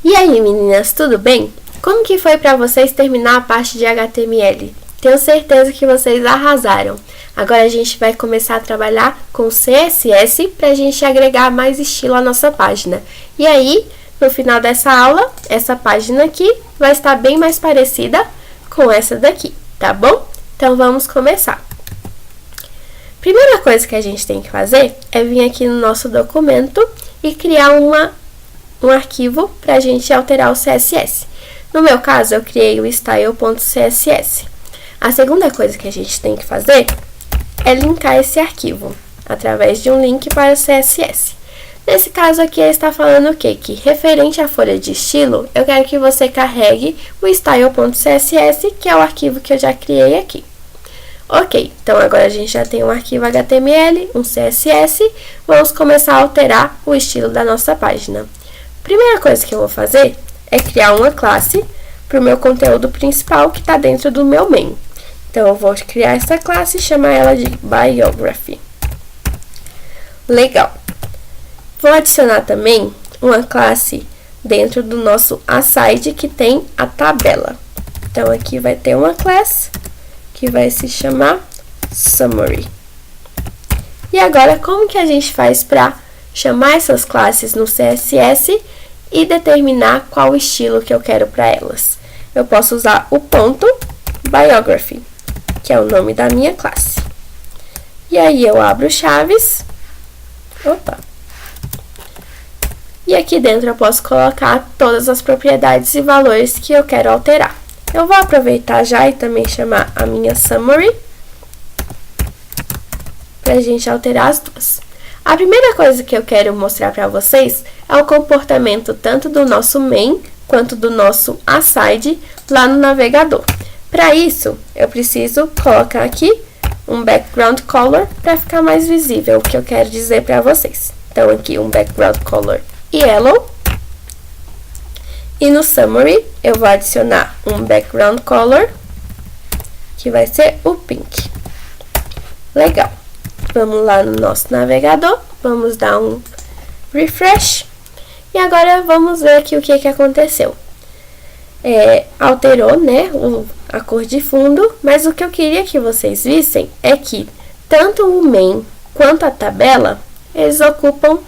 E aí, meninas, tudo bem? Como que foi para vocês terminar a parte de HTML? Tenho certeza que vocês arrasaram. Agora a gente vai começar a trabalhar com CSS para a gente agregar mais estilo à nossa página. E aí, no final dessa aula, essa página aqui vai estar bem mais parecida com essa daqui, tá bom? Então vamos começar. Primeira coisa que a gente tem que fazer é vir aqui no nosso documento e criar um arquivo para a gente alterar o CSS. No meu caso, eu criei o style.css. A segunda coisa que a gente tem que fazer é linkar esse arquivo através de um link para o CSS. Nesse caso aqui, ele está falando o quê? Que referente à folha de estilo, eu quero que você carregue o style.css, que é o arquivo que eu já criei aqui. Ok, então agora a gente já tem um arquivo HTML, um CSS, vamos começar a alterar o estilo da nossa página. Primeira coisa que eu vou fazer é criar uma classe para o meu conteúdo principal que está dentro do meu main. Então, eu vou criar essa classe e chamar ela de Biography. Legal. Vou adicionar também uma classe dentro do nosso aside que tem a tabela. Então, aqui vai ter uma classe que vai se chamar Summary. E agora, como que a gente faz para chamar essas classes no CSS e determinar qual estilo que eu quero para elas? Eu posso usar o ponto Biography, que é o nome da minha classe. E aí eu abro chaves. Opa! E aqui dentro eu posso colocar todas as propriedades e valores que eu quero alterar. Eu vou aproveitar já e também chamar a minha Summary para a gente alterar as duas. A primeira coisa que eu quero mostrar para vocês é o comportamento tanto do nosso main quanto do nosso aside lá no navegador. Para isso, eu preciso colocar aqui um background color para ficar mais visível o que eu quero dizer para vocês. Então, aqui um background color yellow. E no summary, eu vou adicionar um background color, que vai ser o pink. Legal. Vamos lá no nosso navegador, vamos dar um refresh. E agora vamos ver aqui o que aconteceu. Alterou, né, a cor de fundo, mas o que eu queria que vocês vissem é que tanto o main quanto a tabela, eles ocupam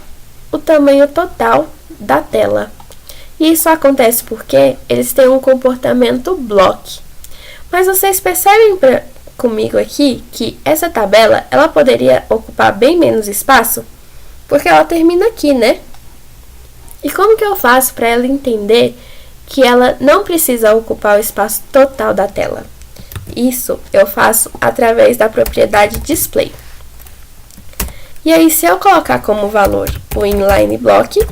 o tamanho total da tela. E isso acontece porque eles têm um comportamento block. Mas vocês percebem comigo aqui que essa tabela, ela poderia ocupar bem menos espaço? Porque ela termina aqui, né? E como que eu faço para ela entender que ela não precisa ocupar o espaço total da tela? Isso eu faço através da propriedade display. E aí, se eu colocar como valor o inline block,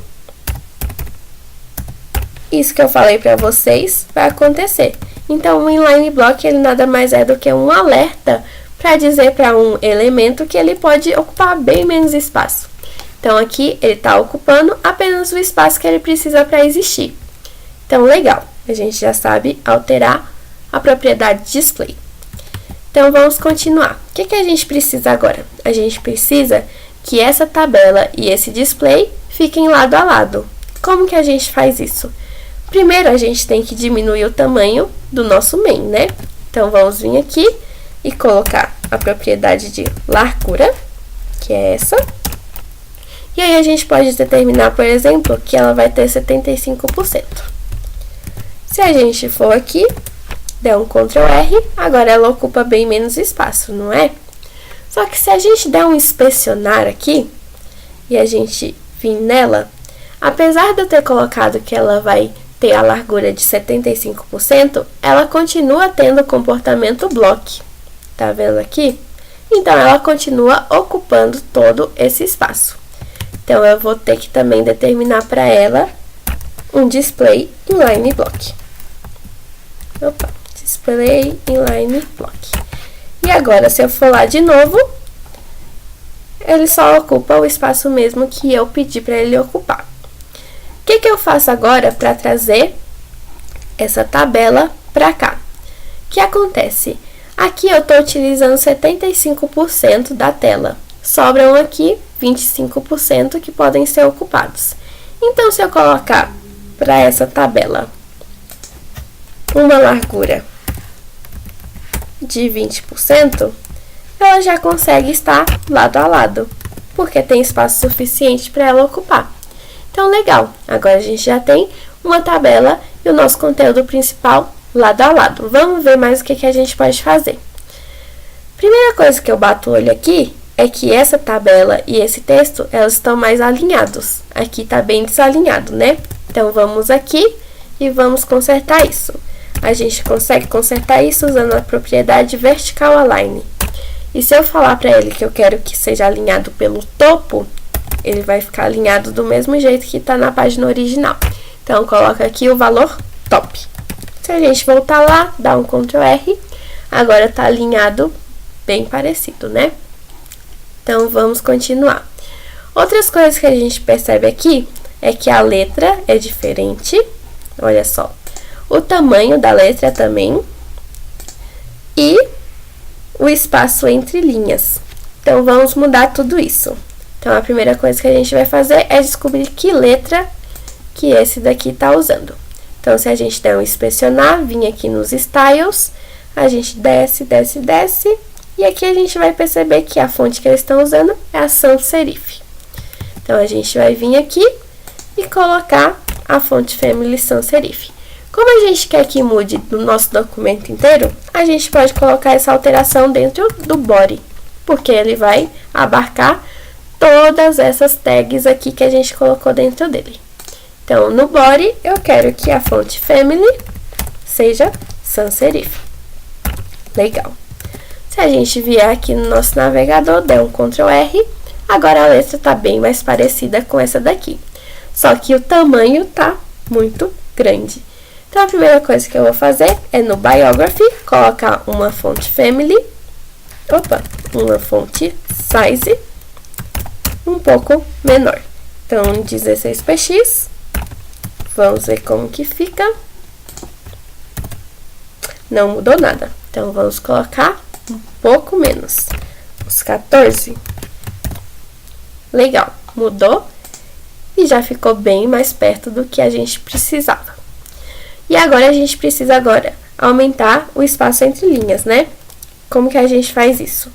isso que eu falei para vocês vai acontecer. Então, o inline block, ele nada mais é do que um alerta para dizer para um elemento que ele pode ocupar bem menos espaço. Então, aqui ele está ocupando apenas o espaço que ele precisa para existir. Então, legal, a gente já sabe alterar a propriedade display. Então, vamos continuar. O que a gente precisa agora? A gente precisa que essa tabela e esse display fiquem lado a lado. Como que a gente faz isso? Primeiro, a gente tem que diminuir o tamanho do nosso main, né? Então, vamos vir aqui e colocar a propriedade de largura, que é essa. E aí, a gente pode determinar, por exemplo, que ela vai ter 75%. Se a gente for aqui, der um Ctrl R, agora ela ocupa bem menos espaço, não é? Só que se a gente der um inspecionar aqui, e a gente vir nela, apesar de eu ter colocado que ela vai ter a largura de 75%, ela continua tendo o comportamento block. Tá vendo aqui? Então, ela continua ocupando todo esse espaço. Então, eu vou ter que também determinar para ela um display inline block. Opa, display inline block. E agora, se eu for lá de novo, ele só ocupa o espaço mesmo que eu pedi para ele ocupar. O que eu faço agora para trazer essa tabela para cá? O que acontece? Aqui eu estou utilizando 75% da tela. Sobram aqui 25% que podem ser ocupados. Então, se eu colocar para essa tabela uma largura de 20%, ela já consegue estar lado a lado, porque tem espaço suficiente para ela ocupar. Então, legal, agora a gente já tem uma tabela e o nosso conteúdo principal lado a lado. Vamos ver mais o que a gente pode fazer. Primeira coisa que eu bato o olho aqui é que essa tabela e esse texto, elas estão mais alinhados. Aqui está bem desalinhado, né? Então, vamos aqui e vamos consertar isso. A gente consegue consertar isso usando a propriedade Vertical Align. E se eu falar para ele que eu quero que seja alinhado pelo topo, ele vai ficar alinhado do mesmo jeito que está na página original. Então, coloca aqui o valor top. Se a gente voltar lá, dá um Ctrl R, agora está alinhado bem parecido, né? Então, vamos continuar. Outras coisas que a gente percebe aqui é que a letra é diferente. Olha só. O tamanho da letra também. E o espaço entre linhas. Então, vamos mudar tudo isso. Então, a primeira coisa que a gente vai fazer é descobrir que letra que esse daqui está usando. Então, se a gente der um inspecionar, vir aqui nos Styles, a gente desce, desce, desce, e aqui a gente vai perceber que a fonte que eles estão usando é a Sans Serif. Então, a gente vai vir aqui e colocar a fonte Family Sans Serif. Como a gente quer que mude no nosso documento inteiro, a gente pode colocar essa alteração dentro do body, porque ele vai abarcar todas essas tags aqui que a gente colocou dentro dele. Então, no body, eu quero que a fonte Family seja Sans Serif. Legal. Se a gente vier aqui no nosso navegador, der um Ctrl R, agora a letra está bem mais parecida com essa daqui. Só que o tamanho está muito grande. Então, a primeira coisa que eu vou fazer é no Biography, colocar uma fonte Family, uma fonte Size, um pouco menor. Então, 16px, vamos ver como que fica. Não mudou nada. Então, vamos colocar um pouco menos, uns 14. Legal, mudou e já ficou bem mais perto do que a gente precisava. E agora, a gente precisa aumentar o espaço entre linhas, né? Como que a gente faz isso?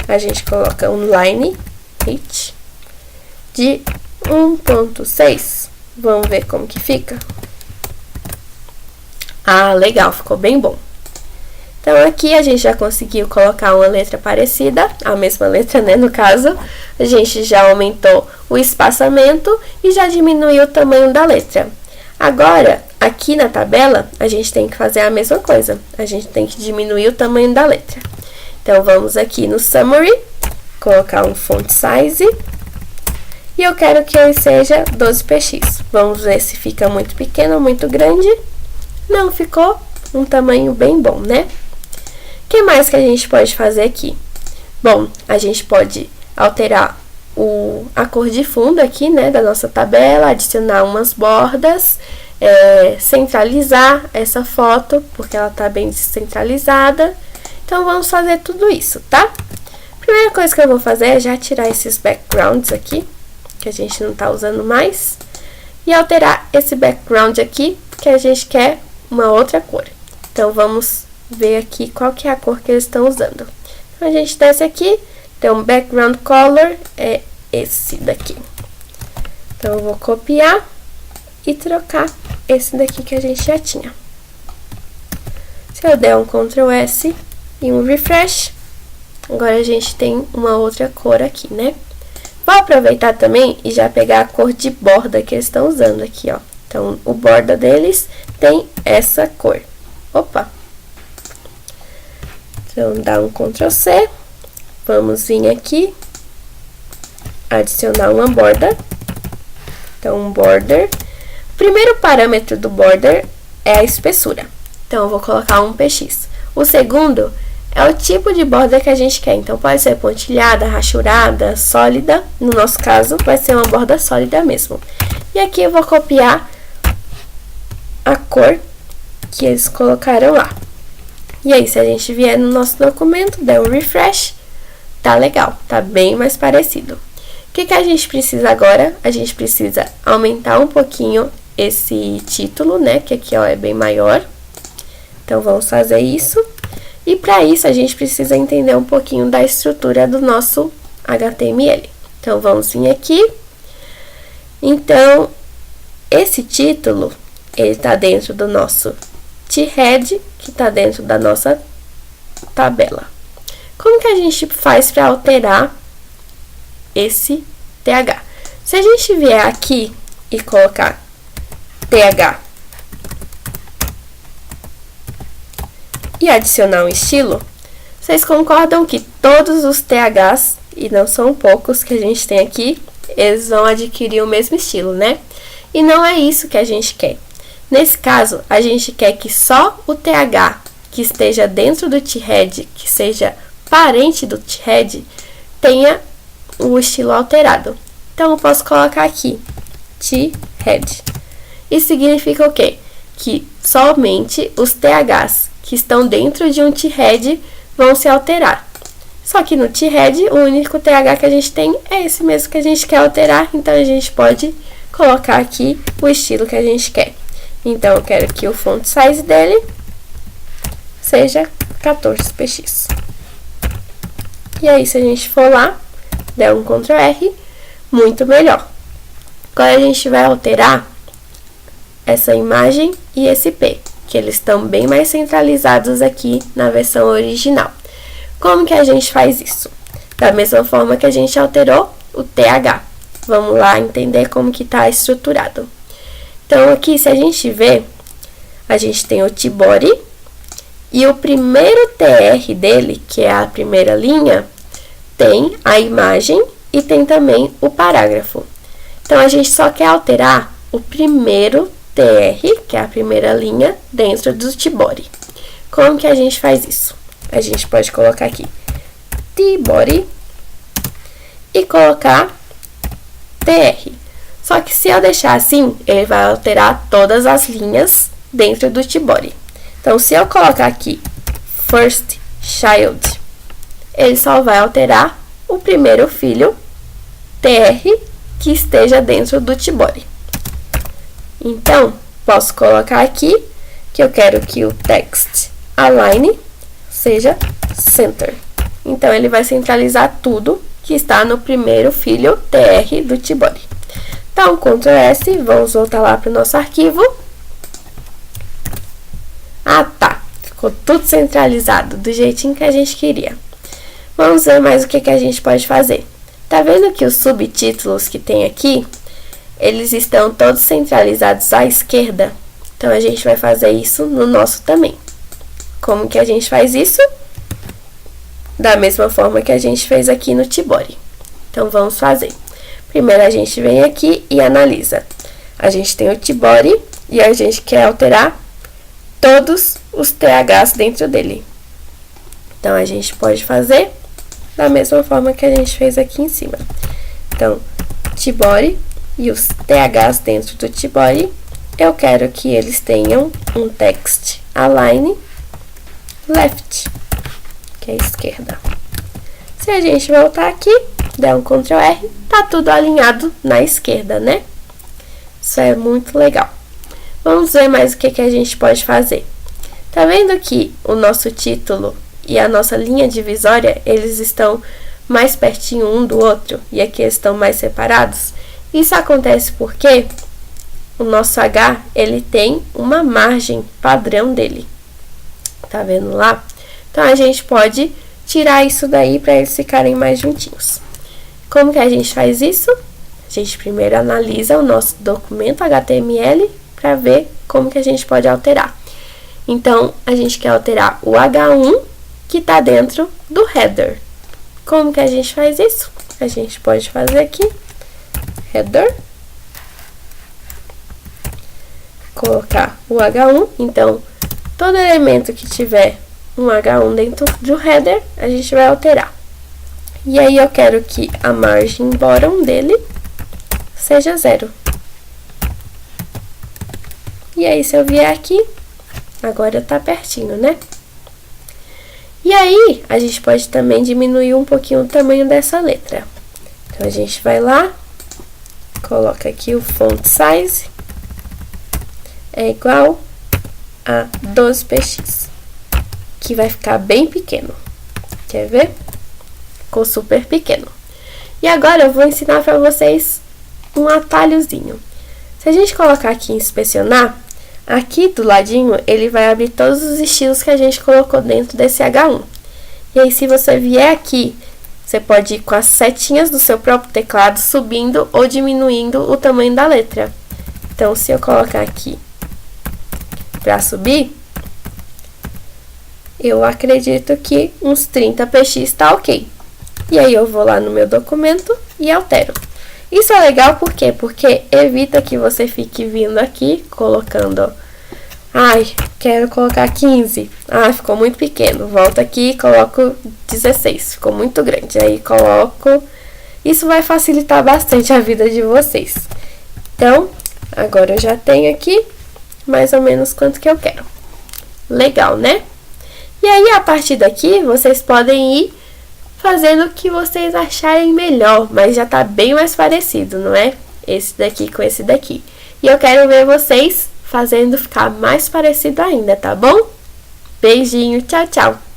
A gente coloca um line height de 1.6. Vamos ver como que fica? Ah, legal, ficou bem bom. Então, aqui a gente já conseguiu colocar uma letra parecida, a mesma letra, né, no caso. A gente já aumentou o espaçamento e já diminuiu o tamanho da letra. Agora, aqui na tabela, a gente tem que fazer a mesma coisa. A gente tem que diminuir o tamanho da letra. Então, vamos aqui no Summary, colocar um Font Size. E eu quero que ele seja 12px. Vamos ver se fica muito pequeno ou muito grande. Não, ficou um tamanho bem bom, né? O que mais que a gente pode fazer aqui? Bom, a gente pode alterar a cor de fundo aqui, né, da nossa tabela, adicionar umas bordas, centralizar essa foto, porque ela tá bem descentralizada. Então, vamos fazer tudo isso, tá? Primeira coisa que eu vou fazer é já tirar esses backgrounds aqui, que a gente não tá usando mais, e alterar esse background aqui, que a gente quer uma outra cor. Então, vamos ver aqui qual que é a cor que eles estão usando. Então, a gente desce aqui, então, background color é esse daqui. Então, eu vou copiar e trocar esse daqui que a gente já tinha. Se eu der um Ctrl S e um refresh, agora a gente tem uma outra cor aqui, né? Vou aproveitar também e já pegar a cor de borda que eles estão usando aqui, ó. Então, o borda deles tem essa cor. Opa! Então, dá um Ctrl C. Vamos vir aqui, adicionar uma borda. Então, um border. O primeiro parâmetro do border é a espessura. Então, eu vou colocar 1px. O segundo é o tipo de borda que a gente quer. Então, pode ser pontilhada, rachurada, sólida. No nosso caso, vai ser uma borda sólida mesmo. E aqui eu vou copiar a cor que eles colocaram lá. E aí, se a gente vier no nosso documento, der um refresh, tá legal, tá bem mais parecido. O que a gente precisa agora? A gente precisa aumentar um pouquinho esse título, né? Que aqui, ó, é bem maior. Então, vamos fazer isso. E para isso, a gente precisa entender um pouquinho da estrutura do nosso HTML. Então, vamos vir aqui. Então, esse título, ele tá dentro do nosso T-Head, que tá dentro da nossa tabela. Como que a gente faz para alterar esse TH? Se a gente vier aqui e colocar TH e adicionar um estilo, vocês concordam que todos os THs, e não são poucos que a gente tem aqui, eles vão adquirir o mesmo estilo, né? E não é isso que a gente quer. Nesse caso, a gente quer que só o TH que esteja dentro do T-Head, que seja parente do T-Head, tenha o estilo alterado. Então, eu posso colocar aqui, T-Head. Isso significa o quê? Que somente os THs que estão dentro de um T-Head vão se alterar. Só que no T-Head, o único TH que a gente tem é esse mesmo que a gente quer alterar, então a gente pode colocar aqui o estilo que a gente quer. Então, eu quero que o font size dele seja 14px. E aí, se a gente for lá, der um Ctrl R, muito melhor. Agora, a gente vai alterar essa imagem e esse P, que eles estão bem mais centralizados aqui na versão original. Como que a gente faz isso? Da mesma forma que a gente alterou o TH. Vamos lá entender como que está estruturado. Então, aqui, se a gente ver, a gente tem o T-Body e o primeiro TR dele, que é a primeira linha, tem a imagem e tem também o parágrafo. Então, a gente só quer alterar o primeiro TR, que é a primeira linha, dentro do T-Body. Como que a gente faz isso? A gente pode colocar aqui T-Body e colocar TR. Só que se eu deixar assim, ele vai alterar todas as linhas dentro do T-Body. Então, se eu colocar aqui First Child, ele só vai alterar o primeiro filho, TR, que esteja dentro do T-Body. Então, posso colocar aqui que eu quero que o text align seja center. Então, ele vai centralizar tudo que está no primeiro filho, TR, do T-Body. Então, Ctrl S, vamos voltar lá para o nosso arquivo. Ah, tá. Ficou tudo centralizado, do jeitinho que a gente queria. Vamos ver mais o que a gente pode fazer. Tá vendo que os subtítulos que tem aqui, eles estão todos centralizados à esquerda? Então, a gente vai fazer isso no nosso também. Como que a gente faz isso? Da mesma forma que a gente fez aqui no T-Body. Então, vamos fazer. Primeiro, a gente vem aqui e analisa. A gente tem o T-Body e a gente quer alterar todos os THs dentro dele. Então, a gente pode fazer da mesma forma que a gente fez aqui em cima. Então, T-Body e os THs dentro do T-Body, eu quero que eles tenham um text align left, que é a esquerda. Se a gente voltar aqui, der um Ctrl R, tá tudo alinhado na esquerda, né? Isso é muito legal. Vamos ver mais o que a gente pode fazer. Tá vendo que o nosso título e a nossa linha divisória, eles estão mais pertinho um do outro, e aqui eles estão mais separados? Isso acontece porque o nosso H, ele tem uma margem padrão dele. Tá vendo lá? Então, a gente pode tirar isso daí para eles ficarem mais juntinhos. Como que a gente faz isso? A gente primeiro analisa o nosso documento HTML para ver como que a gente pode alterar. Então, a gente quer alterar o H1 que está dentro do header. Como que a gente faz isso? A gente pode fazer aqui, header, colocar o H1. Então, todo elemento que tiver um H1 dentro do header, a gente vai alterar. E aí, eu quero que a margem bottom dele seja 0. E aí, se eu vier aqui, agora tá pertinho, né? E aí, a gente pode também diminuir um pouquinho o tamanho dessa letra. Então, a gente vai lá, coloca aqui o font size é igual a 12px, que vai ficar bem pequeno. Quer ver? Ficou super pequeno. E agora eu vou ensinar para vocês um atalhozinho. Se a gente colocar aqui em inspecionar, aqui do ladinho ele vai abrir todos os estilos que a gente colocou dentro desse H1. E aí, se você vier aqui, você pode ir com as setinhas do seu próprio teclado subindo ou diminuindo o tamanho da letra. Então, se eu colocar aqui para subir, eu acredito que uns 30px está ok. E aí eu vou lá no meu documento e altero. Isso é legal por quê? Porque evita que você fique vindo aqui, colocando... Ai, quero colocar 15. Ah, ficou muito pequeno. Volto aqui e coloco 16. Ficou muito grande. Aí coloco... Isso vai facilitar bastante a vida de vocês. Então, agora eu já tenho aqui mais ou menos quanto que eu quero. Legal, né? E aí, a partir daqui, vocês podem ir fazendo o que vocês acharem melhor, mas já tá bem mais parecido, não é? Esse daqui com esse daqui. E eu quero ver vocês fazendo ficar mais parecido ainda, tá bom? Beijinho, tchau, tchau!